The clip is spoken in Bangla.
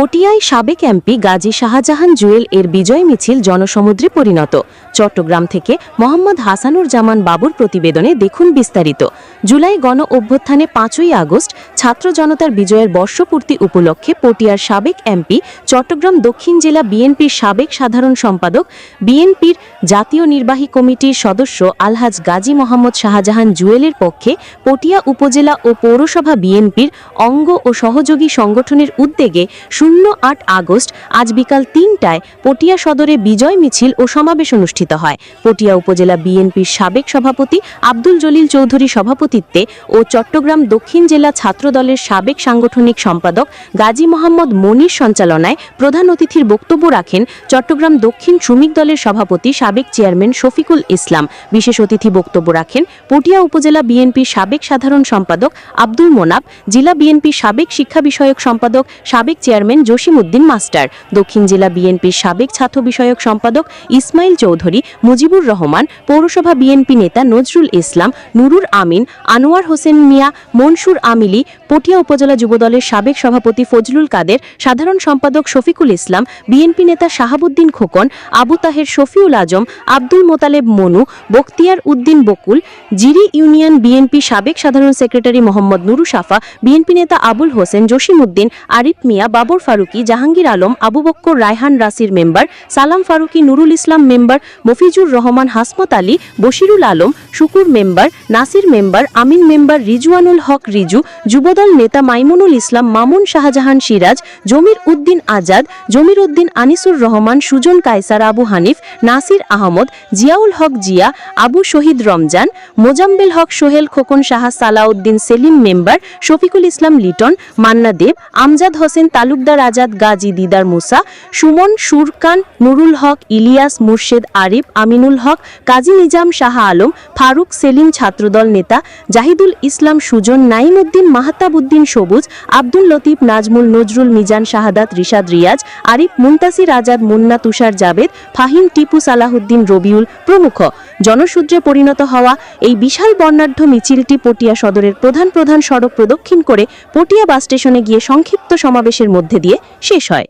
পটিয়ায় সাবেক এমপি গাজী শাহজাহান জুয়েল এর বিজয় মিছিল জনসমুদ্রে পরিণত। চট্টগ্রাম থেকে মোহাম্মদ হাসানুর জামান বাবুর প্রতিবেদনে দেখুন বিস্তারিত। জুলাই গণ অভ্যুত্থানে ৫ই আগস্ট ছাত্র জনতার বিজয়ের বর্ষপূর্তি উপলক্ষে পটিয়ার সাবেক এমপি, চট্টগ্রাম দক্ষিণ জেলা বিএনপির সাবেক সাধারণ সম্পাদক, বিএনপির জাতীয় নির্বাহী কমিটির সদস্য আলহাজ গাজী মোহাম্মদ শাহজাহান জুয়েলের পক্ষে পটিয়া উপজেলা ও পৌরসভা বিএনপির অঙ্গ ও সহযোগী সংগঠনের উদ্যোগে ০৮ আগস্ট আজ বিকাল ৩টায় পটিয়া সদরে বিজয় মিছিল ও সমাবেশ অনুষ্ঠিত হয়। পটিয়া উপজেলা বিএনপির সাবেক সভাপতি আব্দুল জলিল চৌধুরী সভাপতিত্বে ও চট্টগ্রাম দক্ষিণ জেলা ছাত্রদলের সাবেক সাংগঠনিক সম্পাদক গাজী মোহাম্মদ মনির সঞ্চালনায় প্রধান অতিথির বক্তব্য রাখেন চট্টগ্রাম দক্ষিণ শ্রমিক দলের সভাপতি সাবেক চেয়ারম্যান শফিকুল ইসলাম। বিশেষ অতিথি বক্তব্য রাখেন পটিয়া উপজেলা বিএনপির সাবেক সাধারণ সম্পাদক আব্দুল মোনাব, জেলা বিএনপির সাবেক শিক্ষা বিষয়ক সম্পাদক সাবেক চেয়ারম্যান জসিম উদ্দিন মাস্টার, দক্ষিণ জেলা বিএনপির সাবেক ছাত্র বিষয়ক সম্পাদক ইসমাইল চৌধুরী, মুজিবুর রহমান, পৌরসভা বিএনপি নেতা নজরুল ইসলাম, নুরুর আমিন, আনোয়ার হোসেন মিয়া, মনসুর আমিলি, পটিয়া উপজেলা যুবদলের সাবেক সভাপতি ফজলুল কাদের, সাধারণ সম্পাদক শফিকুল ইসলাম, বিএনপি নেতা শাহাবুদ্দিন খোকন, আবু তাহের শফিউল আজম, আব্দুল মোতালেব মনু, বখতিয়ার উদ্দিন বকুল, জিরি ইউনিয়ন বিএনপি সাবেক সাধারণ সেক্রেটারি মোহাম্মদ নুরু সাফা, বিএনপি নেতা আবুল হোসেন, জসিম উদ্দিন, আরিফ মিয়া, বাবর ফারুকি, জাহাঙ্গীর আলম, আবু বক্কর রায়হান রাসির মেম্বার, সালাম ফারুকি, নুরুল ইসলাম মেম্বার, মফিজুর রহমান, হাসমত আলী, বশিরুল আলম, শুকুর মেম্বার, নাসির মেম্বার, আমিন মেম্বার, রিজওয়ানুল হক রিজু, যুবদল নেতা মাইমুনুল ইসলাম, মামুন শাহজাহান সিরাজ, জমির উদ্দিন আজাদ, জমির উদ্দিন আনিসুর রহমান, সুজন কায়সার, আবু হানিফ, নাসির আহমদ, জিয়াউল হক জিয়া, আবু শহীদ রমজান, মোজাম্বেল হক সোহেল, খোকন সাহা, সালাউদ্দিন সেলিম মেম্বার, শফিকুল ইসলাম লিটন, মান্না দেব, আমজাদ হোসেন তালুকদার, আজাদ গাজী, দিদার মুসা, সুমন, সুরকান, নুরুল হক, ইলিয়াস, মুর্শেদ, আরিফ, আমিনুল হক, কাজী নিজাম, শাহ আলম, ফারুক, সেলিম, ছাত্রদল নেতা জাহিদুল ইসলাম, সুজন, নাইম উদ্দিন, মাহতাব উদ্দিন সবুজ, আব্দুল লতিফ, নাজমুল, নজরুল, মিজান, শাহাদাত, রিশাদ, রিয়াজ, আরিফ, মুনতাসির, আজাদ, মুন্না, তুষার, জাবেদ, ফাহিম, টিপু, সালাহুদ্দিন, রবিউল প্রমুখ। জনসূত্রে পরিণত হওয়া এই বিশাল বর্ণাঢ্য মিছিলটি পটিয়া সদরের প্রধান সড়ক প্রদক্ষিণ করে পটিয়া বাস স্টেশনে গিয়ে সংক্ষিপ্ত সমাবেশের মধ্যে দিয়ে শেষ হয়।